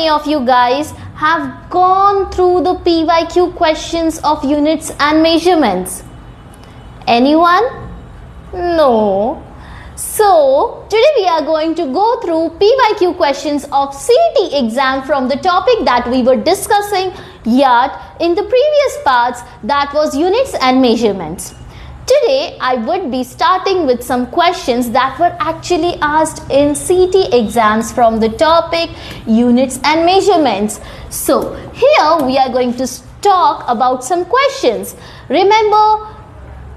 many of you guys have gone through the PYQ questions of units and measurements? Anyone? No. So, today we are going to go through PYQ questions of CET exam from the topic that we were discussing yet in the previous parts, that was units and measurements. Today, I would be starting with some questions that were actually asked in CET exams from the topic units and measurements. So, here we are going to talk about some questions. Remember,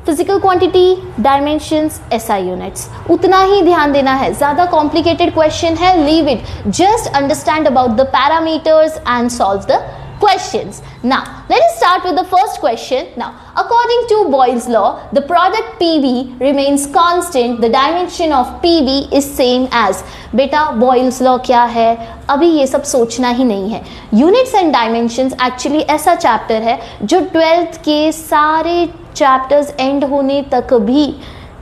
physical quantity, dimensions, SI units, उतना ही ध्यान देना है. ज़्यादा complicated question है, leave it. Just understand about the parameters and solve the questions. Now, let us start with the first question. Now, according to Boyle's law, the product PV remains constant. The dimension of PV is same as. बेटा, Boyle's law क्या है? अभी ये सब सोचना ही नहीं है. Units and dimensions actually ऐसा चैप्टर है जो 12th के सारे चैप्टर्स एंड होने तक भी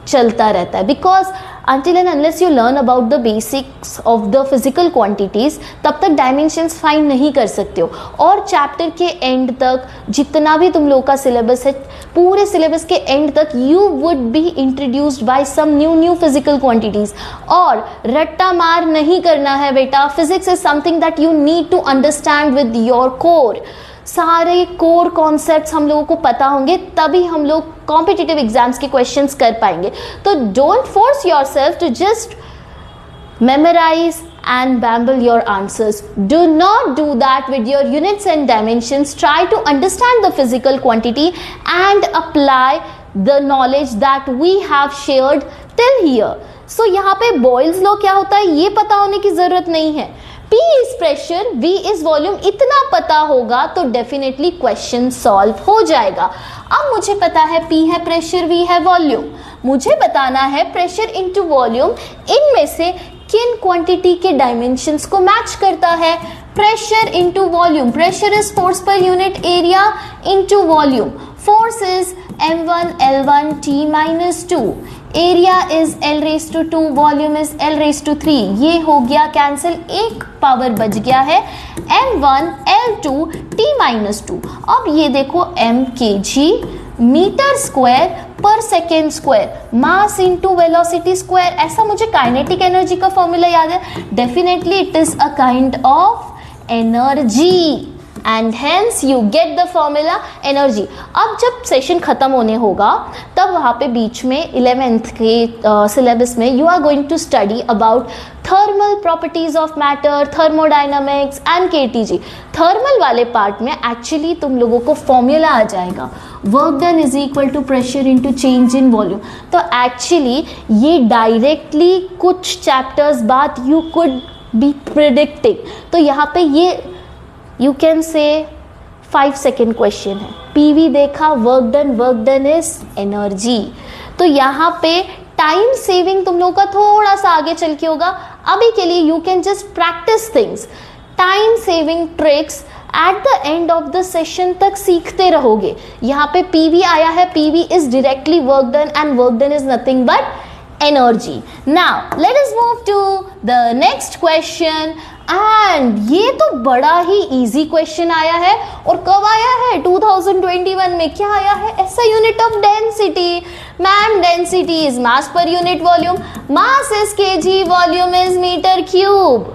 चलता रहता है. Because until and unless you learn about the basics of the physical quantities, तब तक डायमेंशंस फाइंड नहीं कर सकते हो. और चैप्टर के एंड तक जितना भी तुम लोग का सिलेबस है, पूरे सिलेबस के एंड तक you would be introduced by some new physical quantities. और रट्टा मार नहीं करना है बेटा. Physics is something that you need to understand with your core. सारे कोर कॉन्सेप्ट्स हम लोगों को पता होंगे, तभी हम लोग कॉम्पिटिटिव एग्जाम्स के क्वेश्चंस कर पाएंगे. तो don't force yourself to just memorise and babble your answers. Do not do that with your units and dimensions. Try to understand the physical quantity and apply the knowledge that we have shared till here. So यहाँ पे Boyle's law क्या होता है ये पता होने की जरूरत नहीं है. P is pressure, V is volume, इतना पता होगा तो डेफिनेटली क्वेश्चन सॉल्व हो जाएगा. अब मुझे पता है P है प्रेशर, V है वॉल्यूम. मुझे बताना है प्रेशर इंटू वॉल्यूम इनमें से किन क्वांटिटी के डायमेंशंस को मैच करता है. Pressure into volume. Pressure is force per unit area into volume. Force is m1 L1 T-2. Area is L raised to 2, volume is L raised to 3. ये हो गया कैंसिल, एक पावर बच गया है m1 L2 T-2. अब ये देखो m kg मीटर स्क्वायर पर second square, mass into velocity square. ऐसा मुझे काइनेटिक एनर्जी का फॉर्मूला याद है. Definitely it is a kind of energy and hence you get the formula energy. अब जब सेशन खत्म होने होगा तब वहाँ पे बीच में 11th के सिलेबस में you are going to study about thermal properties of matter, thermodynamics and KTG. Thermal वाले पार्ट में एक्चुअली तुम लोगों को फॉर्मूला आ जाएगा, work done is equal to pressure into change in volume. तो एक्चुअली ये डायरेक्टली कुछ चैप्टर्स बाद यू कुड बी प्रिडिक्टिंग. तो यहाँ पे ये you can say 5 second question है. पीवी देखा, वर्क डन इज एनर्जी. तो यहाँ पे टाइम सेविंग तुम लोगों का थोड़ा सा आगे चल के होगा. अभी के लिए you can just practice things. Time saving tricks at the end of the session तक सीखते रहोगे. यहाँ पे पीवी आया है, PV is directly work done and work done is nothing but energy. Now let us move to the next question. And ये तो बड़ा ही easy question आया है. और कब आया है? 2021 में. क्या आया है? ऐसा unit of density. Ma'am, density is mass per unit volume. Mass is kg, volume is meter cube.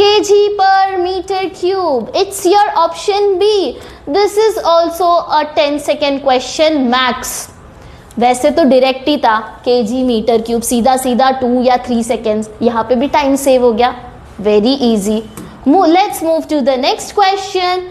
kg per meter cube. It's your option B. This is also a 10-second question max. वैसे तो direct ही था, KG metre cube, सीधा 2 या 3 seconds. यहाँ पे भी time save हो गया. Very easy. Let's move to the next question.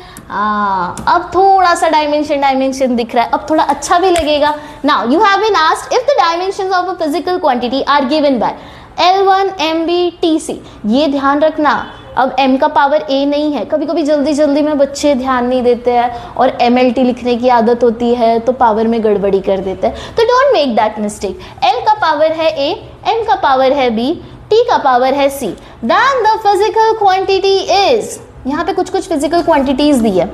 अब थोड़ा सा डायमेंशन दिख रहा है, अब थोड़ा अच्छा भी लगेगा. Now you have been asked if the dimensions of a physical quantity are given by L1 MB TC. ये ध्यान रखना, अब m का पावर a नहीं है. कभी कभी जल्दी में बच्चे ध्यान नहीं देते हैं और MLT लिखने की आदत होती है तो पावर में गड़बड़ी कर देते हैं. तो don't make that mistake. L का पावर है a, m का पावर है b, t का पावर है c. Then the physical quantity is, यहाँ पे कुछ फिजिकल क्वांटिटीज दी है.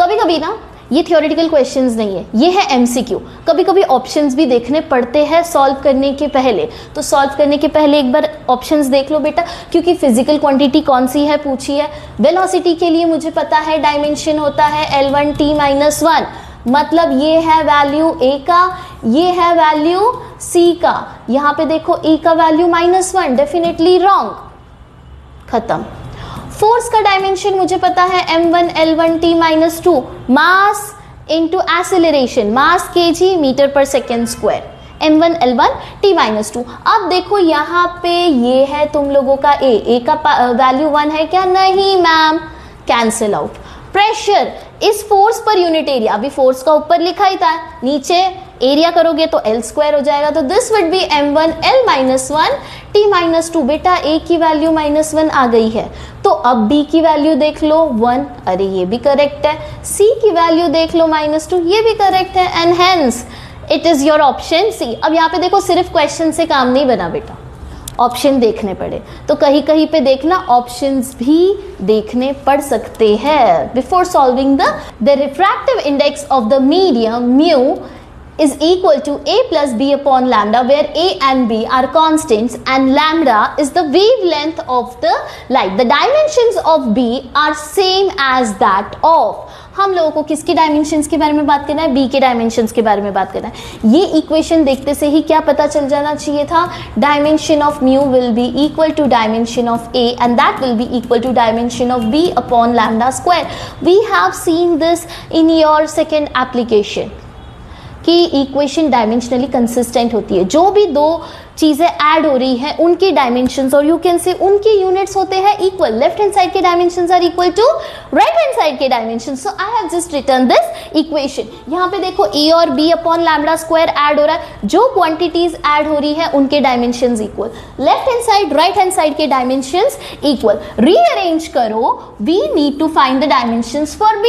कभी कभी ना ये थियोरेटिकल क्वेश्चंस नहीं है, ये है एमसीक्यू। कभी कभी ऑप्शंस भी देखने पड़ते हैं सॉल्व करने के पहले, तो सॉल्व करने के पहले एक बार ऑप्शंस देख लो बेटा, क्योंकि फिजिकल क्वांटिटी कौन सी है पूछी है। वेलोसिटी के लिए मुझे पता है डायमेंशन होता है L1t-1, मतलब ये है वैल्यू A का, ये है वैल्यू C का। यहाँ पे देखो A का वैल्यू -1, डेफिनेटली रॉन्ग, खत्म। फोर्स का डायमेंशन मुझे पता है m1 L1t-2, mass into acceleration, mass kg metre पर सेकेंड स्क्वायर, m1 L1t-2। अब देखो यहाँ पे ये है तुम लोगों का A का वैल्यू 1 है क्या? नहीं मैम, कैंसिल आउट। प्रेशर इस फोर्स पर यूनिट एरिया, अभी फोर्स का ऊपर लिखा ही था, नीचे एरिया करोगे तो L स्क्वायर हो जाएगा, तो this would be m1 L-1t-2। बेटा A की वैल्यू -1 आ गई है, तो अब B की वैल्यू देख लो 1, अरे ये भी करेक्ट है। C की वैल्यू देख लो -2, ये भी करेक्ट है, and hence it is your option C। अब यहाँ पे देखो सिर्फ क्वेश्चन से काम नहीं बना बेटा, ऑप्शन देखने पड़े, तो कहीं कहीं पे देखना ऑप्शंस भी देखने पड़ सकते हैं before solving the refractive index of the medium mu is equal to A plus B upon lambda, where A and B are constants and lambda is the wavelength of the light. The dimensions of B are same as that of, हम लोगों को किसके dimensions के बारे में बात करना है? B के डायमेंशंस के बारे में बात करना है। ये इक्वेशन देखते से ही क्या पता चल जाना चाहिए था? Dimension of mu will be equal to dimension of A and that will be equal to dimension of B upon lambda square. We have seen this in your second application कि equation dimensionally consistent होती है, जो भी दो चीज़ें add हो रही हैं उनकी डायमेंशंस और यू कैन से उनकी यूनिट्स होते हैं इक्वल। लेफ्ट हैंड साइड के dimensions are equal to right hand side के dimensions. So I have just written this equation. यहाँ पे देखो A और B upon lambda square add हो रहा है, जो क्वांटिटीज ऐड हो रही है उनके dimensions equal, left hand side right hand side के डायमेंशंस इक्वल। रीअरेंज करो, we need to find the dimensions for B,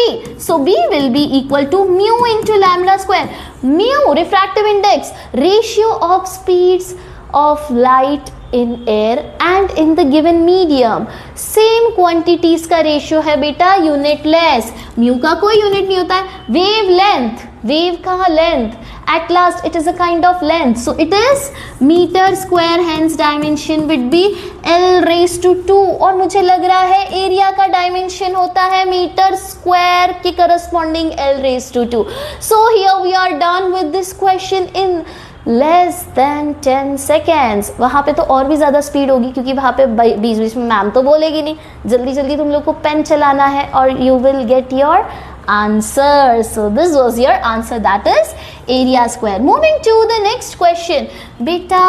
so B will be equal to mu into lambda square. Mu refractive index, ratio of speeds of light in air and in the given medium, same quantities का ratio है बेटा, unit less. Mu का कोई unit नहीं होता है। Wave length, wave का length, at last it is a kind of length, so it is meter square, hence dimension would be L raised to 2। और मुझे लग रहा है एरिया का डायमेंशन होता है मीटर स्क्वायर के corresponding L raised to 2। so here we are done with this question in less than 10 seconds. वहाँ पे तो और भी ज़्यादा स्पीड होगी, क्योंकि वहाँ पे बीच बीच में मैम तो बोलेगी नहीं, जल्दी जल्दी तुम लोग को पेन चलाना है और you will get your answer. So this was your answer, that is area square. Moving to the next question बेटा,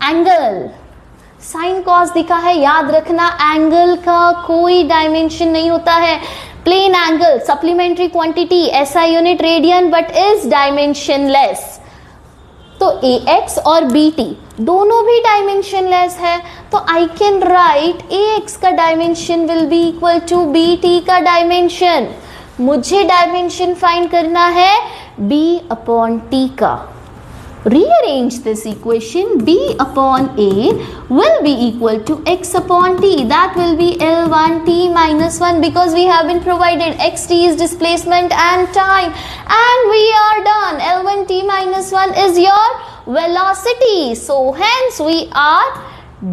एंगल साइन कॉस दिखा है, याद रखना एंगल का कोई डायमेंशन नहीं होता है। Plane angle supplementary quantity SI unit radian but is dimensionless, तो AX और BT दोनों भी डायमेंशनलेस है, तो आई कैन राइट AX का dimension will be equal to BT का डायमेंशन। मुझे डायमेंशन फाइंड करना है B अपॉन T का। Rearrange this equation, B upon A will be equal to X upon T, that will be L1t-1 because we have been provided xt is displacement and time, and we are done. L1t-1 is your velocity, so hence we are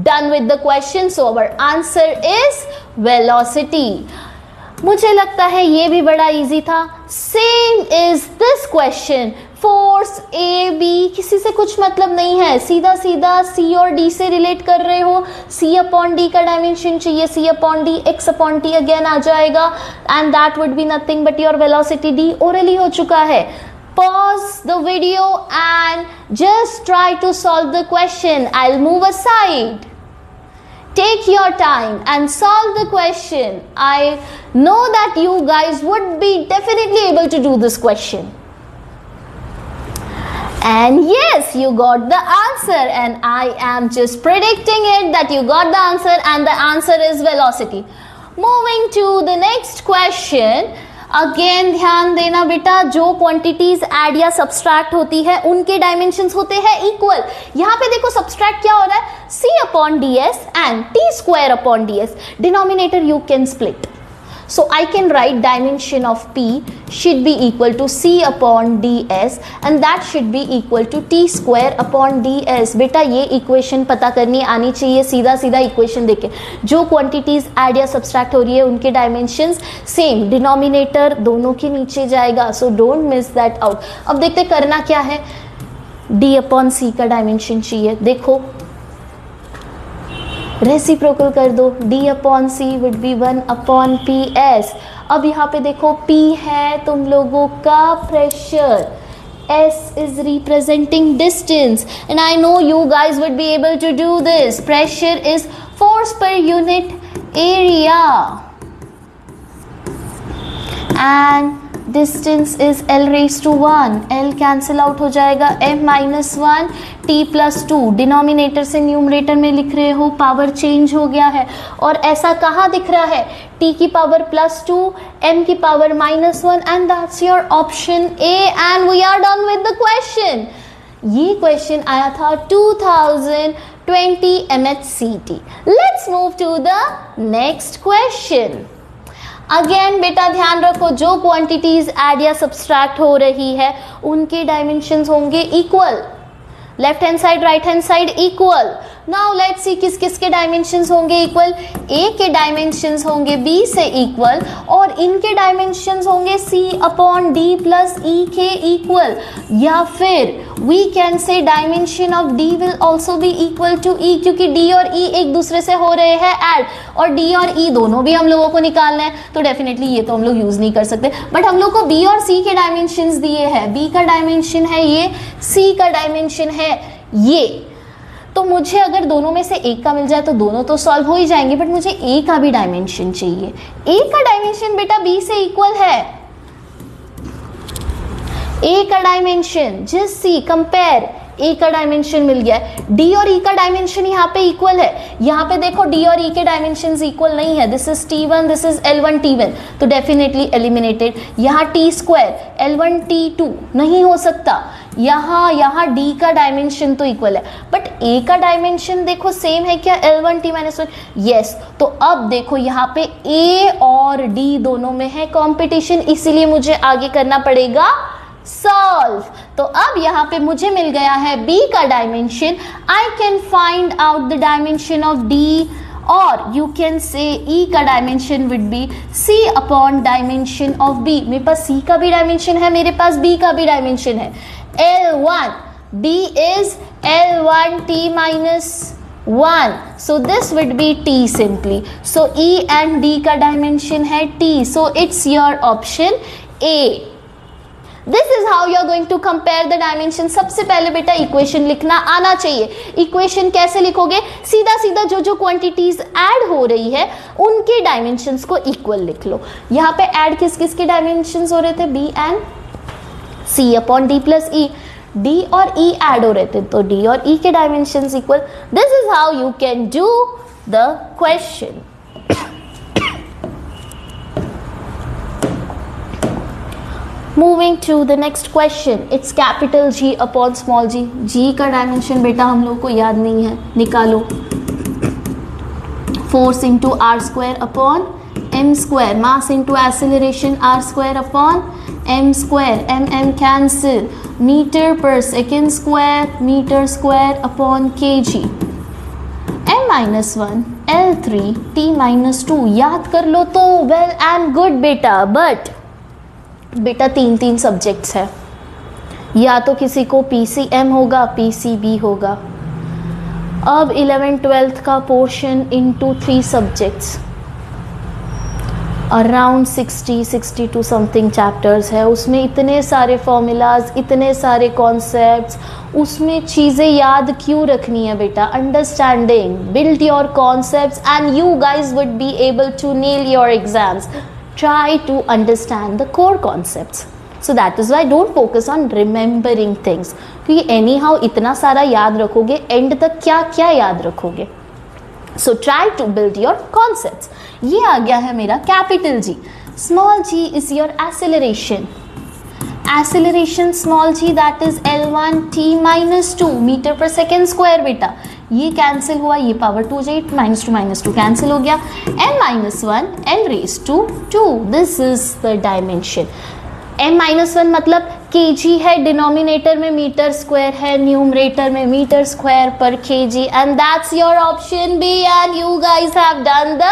done with the question. So our answer is velocity. मुझे लगता है ये भी बड़ा easy था। Same is this question, force A B किसी से कुछ मतलब नहीं है, सीधा सीधा C और D से रिलेट कर रहे हो। C अपॉन D का डायमेंशन चाहिए, C upon D, X upon T again आ जाएगा, and that would be nothing but your velocity D। ओरली हो चुका है। Pause the video and just try to solve the question. I'll move aside. Take your time and solve the question. I know that you guys would be definitely able to do this question. And yes, you got the answer, and I am just predicting it that you got the answer, and the answer is velocity. Moving to the next question. Again ध्यान देना बेटा, जो quantities add या subtract होती है उनके dimensions होते हैं इक्वल। यहाँ पे देखो सब्सट्रैक्ट क्या हो रहा है, C upon ds and T square upon ds। Denominator you can split, So I can write dimension of P should be equal to C upon ds and that should be equal to T square upon ds. बेटा ये equation पता करनी आनी चाहिए, सीधा सीधा equation देके जो क्वांटिटीज ऐड या सब्सट्रैक्ट हो रही है उनके डायमेंशंस सेम, डिनोमिनेटर दोनों के नीचे जाएगा, so don't miss that out. अब देखते करना क्या है, D अपॉन C का डायमेंशन चाहिए. देखो रेसिप्रोकल कर दो, D upon C would be 1 upon P S. अब यहाँ पे देखो P है तुम लोगों का pressure, S is representing distance and I know you guys would be able to do this. Pressure is force per unit area and distance is L raised to 1. L cancel out हो जाएगा, m minus 1 t plus 2. Denominator से numerator में लिख रहे हो, power change हो गया है और ऐसा कहाँ दिख रहा है, t की पावर प्लस 2 m की power minus 1 and that's your option A and we are done with the question. ये क्वेश्चन आया था 2020 MHCT. Let's move to the next question. Again बेटा ध्यान रखो जो क्वांटिटीज ऐड या सब्सट्रैक्ट हो रही है उनके डायमेंशंस होंगे equal, left hand side right hand side equal. Now let's see किस किस के डायमेंशंस होंगे इक्वल. ए के डायमेंशंस होंगे बी से इक्वल और इनके डायमेंशंस होंगे C upon D plus E के इक्वल. या फिर we can say dimension of D will also be equal to E, क्योंकि डी और ई एक दूसरे से हो रहे हैं ऐड और डी और ई दोनों भी हम लोगों को निकालना है, तो डेफिनेटली ये तो हम लोग यूज नहीं कर सकते. बट हम लोग को बी और सी के डायमेंशंस दिए हैं, बी का डायमेंशन है ये, सी का डायमेंशन है ये. तो मुझे अगर दोनों में से एक का मिल जाए तो दोनों तो सॉल्व हो ही जाएंगे, बट मुझे ए का भी डायमेंशन चाहिए. ए का डायमेंशन बेटा बी से इक्वल है. ए का डायमेंशन जस्ट सी कंपेयर, ए का डायमेंशन मिल गया है. डी और ई का डायमेंशन यहाँ पे इक्वल है. यहाँ पे देखो डी और ई के डायमेंशंस इक्वल नहीं है, this is T1 this is L1 T1, तो डेफिनेटली एलिमिनेटेड. यहाँ T स्क्वायर L1 T2 नहीं हो सकता. यहाँ डी का डायमेंशन तो इक्वल है, बट ए का डायमेंशन देखो सेम है क्या, L1 T minus 1. यस, तो अब देखो यहाँ पे ए और डी दोनों में है कंपटीशन, इसीलिए मुझे आगे करना पड़ेगा सॉल्व. तो अब यहाँ पे मुझे मिल गया है B का dimension. I can find out the dimension of D और यू कैन से E का dimension would be C upon dimension of B. मेरे पास C का भी डायमेंशन है, मेरे पास B का भी डायमेंशन है. L1 B is L1 T minus 1, so this would be T simply. So E and D का डायमेंशन है T, so it's your option A. This is how you are going to compare the dimension. सबसे पहले बेटा equation लिखना आना चाहिए. Equation कैसे लिखोगे, सीधा सीधा जो जो क्वांटिटीज ऐड हो रही है उनके डायमेंशंस को इक्वल लिख लो. यहाँ पे ऐड किस किस के डायमेंशंस हो रहे थे, B and C upon D plus E. D और ई ऐड हो रहे थे तो डी और ई के dimensions equal. This is how you can do the question. Moving to the next question, it's capital G upon small g. G का dimension बेटा हम लोग को याद नहीं है, निकालो. Force into R square upon M square, mass into acceleration R square upon M square, M M cancel, metre पर second square metre square upon K G. m minus 1 L3 T minus 2 याद कर लो तो well and good बेटा, but बेटा तीन तीन subjects है, या तो किसी को PCM होगा PCB होगा. अब 11th-12th का portion into 3 subjects, around 60-62 something chapters है. उसमें इतने सारे फॉर्मूलाज, इतने सारे कॉन्सेप्ट्स, उसमें चीज़ें याद क्यों रखनी है बेटा. Understanding, build your concepts and you guys would be able to nail your exams. Try to understand the core concepts. So that is why don't focus on remembering things. क्योंकि anyhow इतना सारा याद रखोगे, end तक क्या क्या याद रखोगे. So try to build your concepts. ये आ गया है मेरा capital G. Small g is your acceleration. Acceleration small g that is L1 T minus 2 meter per second square बेटा. ये कैंसिल हुआ, ये पावर 2 हो जाएगी, -2 कैंसिल हो गया, m-1 l raised to 2. This is the dimension. m-1 मतलब kg है, डिनोमिनेटर में मीटर स्क्वायर है, न्यूमरेटर में मीटर स्क्वायर पर kg, and that's your option B, and you guys have done the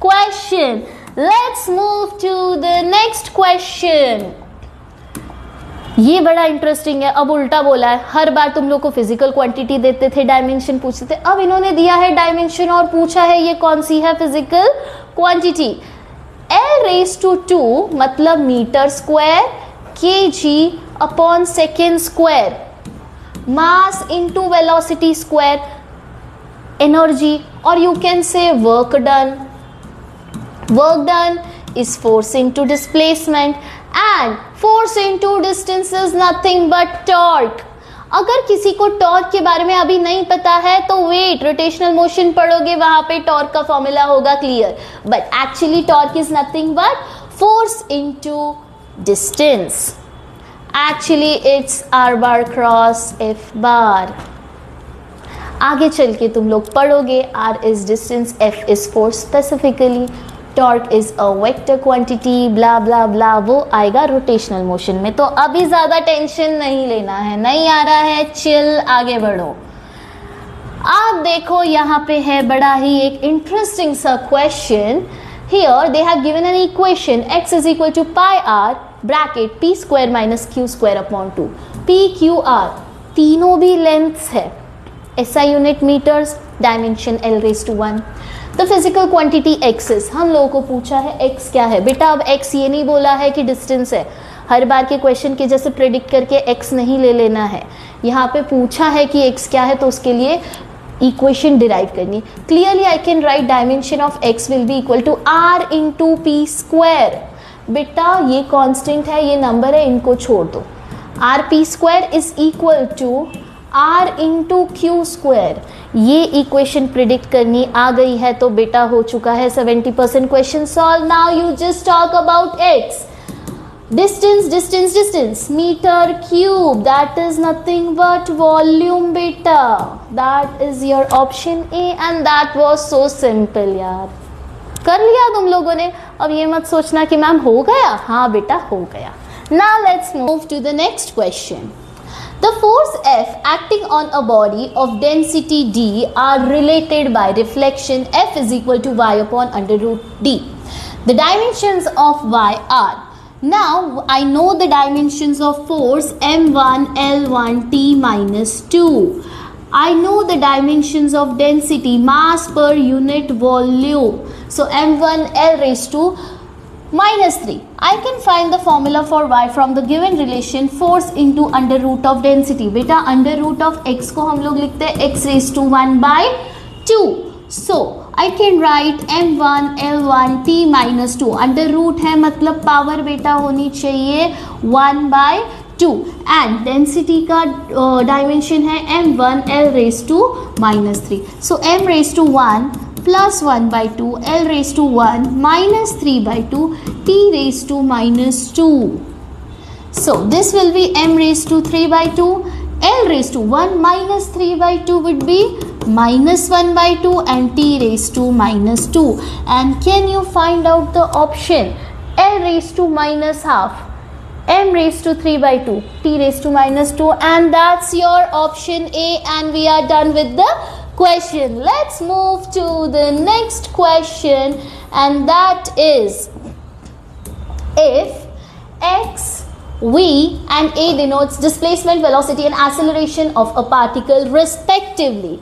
question. Let's move to the next question. ये बड़ा interesting है. अब उल्टा बोला है. हर बार तुम लोग को फिजिकल क्वांटिटी देते थे, डायमेंशन पूछते थे, अब इन्होंने दिया है डायमेंशन और पूछा है ये कौन सी है physical quantity. l raised to 2 मतलब metre square, kg upon second square, mass into velocity square, energy, और you can say work done. Work done is force into displacement, and force into distance is nothing but torque. अगर किसी को torque के बारे में अभी नहीं पता है तो वेट, रोटेशनल मोशन पढ़ोगे, वहां पे टॉर्क का फॉर्मूला होगा clear. But actually torque is nothing but force into distance. Actually it's r bar cross f bar. आगे चल के तुम लोग पढ़ोगे r is distance, f is force specifically, torque is a vector quantity, blah blah blah, वो आएगा rotational motion में. तो अभी ज्यादा टेंशन नहीं लेना है, नहीं आ रहा है, चिल, आगे बढ़ो. आप देखो यहाँ पे है बड़ा ही एक इंटरेस्टिंग सा question. Here they have given an equation x is equal to pi r bracket p square minus q square upon 2. p q r तीनों भी लेंथ्स है, SI unit metres, dimension l raise to 1. तो physical quantity x is, हम लोगों को पूछा है x क्या है. बेटा अब x ये नहीं बोला है कि डिस्टेंस है. हर बार के क्वेश्चन के जैसे प्रेडिक्ट करके x नहीं ले लेना है. यहाँ पे पूछा है कि x क्या है, तो उसके लिए इक्वेशन डिराइव करनी. Clearly I can write dimension of x will be equal to r into P square. बेटा ये कांस्टेंट है, ये नंबर है, इनको छोड़ दो. r p square is equal to r into Q square. ये इक्वेशन प्रिडिक्ट करनी आ गई है तो बेटा हो चुका है 70% question solve. Now you just talk about x. Distance distance distance, metre cube, that is nothing but volume बेटा. That is your option A, and that was so simple यार. कर लिया तुम लोगों ने. अब ये मत सोचना कि मैम हो गया. हाँ बेटा हो गया. Now let's move to the next question. The force F acting on a body of density D are related by reflection. F is equal to y upon under root D. The dimensions of y are. Now I know the dimensions of force M1 L1 T minus 2. I know the dimensions of density, mass per unit volume. So M1 L raised to -3. I can find the formula for y from the given relation force into under root of density. बेटा under root of x को हम लोग लिखते हैं x raised to 1 by 2. So I can write m1 l1 t minus 2. under root है मतलब power बेटा होनी चाहिए 1 by 2. and density का dimension है m1 l raised to -3. So m raised to 1 plus 1 by 2, l raised to 1 minus 3 by 2, t raised to minus 2. So this will be m raised to 3 by 2, l raised to 1 minus 3 by 2 would be minus 1 by 2, and t raised to minus 2. And can you find out the option? l raised to minus half, m raised to 3 by 2, t raised to minus 2, and that's your option A, and we are done with the question. Let's move to the next question, and that is if x, v and a denotes displacement, velocity and acceleration of a particle respectively,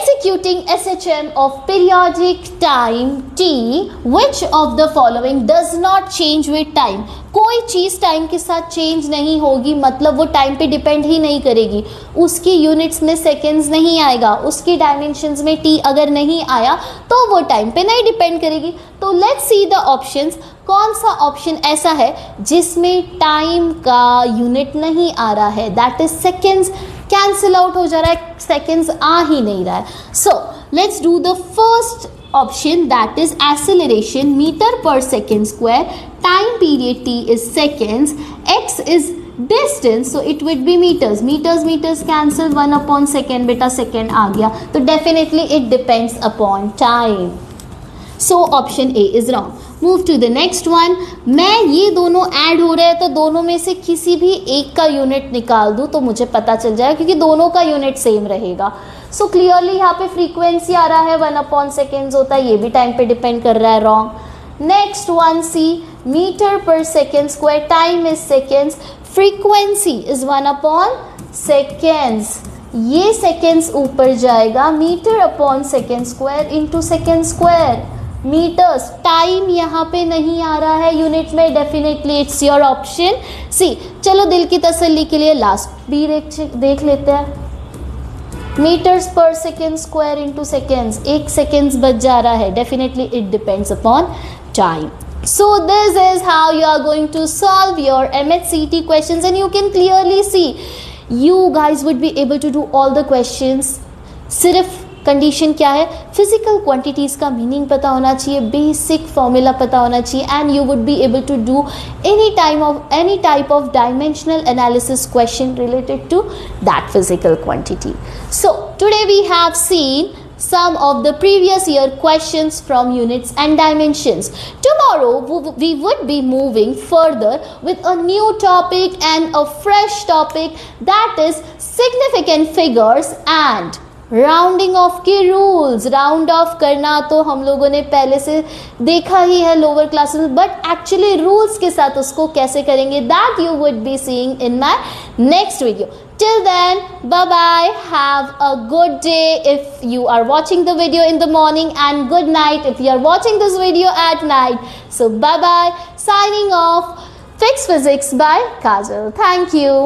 executing SHM of periodic time t, which of the following does not change with time? कोई चीज़ time के साथ change नहीं होगी, मतलब वो time पे depend ही नहीं करेगी. उसकी यूनिट्स में सेकेंड्स नहीं आएगा, उसकी डायमेंशंस में टी अगर नहीं आया तो वो टाइम पे नहीं डिपेंड करेगी. तो लेट्स सी द ऑप्शंस. कौन सा ऑप्शन ऐसा है जिसमें टाइम का यूनिट नहीं आ रहा है, that is seconds. Cancel out हो जा रहा है, सेकेंड्स आ ही नहीं रहा है. So let's do the first option, that is acceleration, meter per second square, time period t is seconds, x is distance, so it would be metres. Metres cancel, 1 upon second, बेटा second आ गया. तो definitely it depends upon time. So option A is wrong. Move to the next one. मैं ये दोनों add हो रहे हैं तो दोनों में से किसी भी एक का यूनिट निकाल दूं तो मुझे पता चल जाए, क्योंकि दोनों का यूनिट सेम रहेगा. सो क्लियरली यहाँ पे फ्रीक्वेंसी आ रहा है 1 अपॉन सेकेंड्स होता है, ये भी टाइम पे डिपेंड कर रहा है. Wrong. Next one C, metre पर second square, time is seconds, frequency is 1 upon seconds. ये सेकेंड्स ऊपर जाएगा, metre upon second square into second square. Metres, time यहाँ पे नहीं आ रहा है यूनिट में, definitely it's your option C. चलो दिल की तसल्ली के लिए लास्ट भी देख लेते हैं. मीटर्स पर सेकेंड स्क्वायर इंटू सेकेंड्स, एक सेकेंड्स बच जा रहा है, definitely it depends upon time. So this is how you are going to solve your MHCT questions, and you can clearly see you guys would be able to do all the questions. सिर्फ condition क्या है, physical quantities का meaning पता होना चाहिए, basic formula पता होना चाहिए, and you would be able to do any type of dimensional analysis question related to that physical quantity. So today we have seen some of the previous year questions from units and dimensions. Tomorrow we would be moving further with a new topic and a fresh topic, that is significant figures and rounding off के rules. Round of करना तो हम लोगों ने पहले से देखा ही है lower classes, but actually rules के साथ उसको कैसे करेंगे, that you would be seeing in my next video. Till then, bye-bye. Have a good day if you are watching the video in the morning, and good night if you are watching this video at night. So bye-bye. Signing off. Fix Physics by Kajal. Thank you.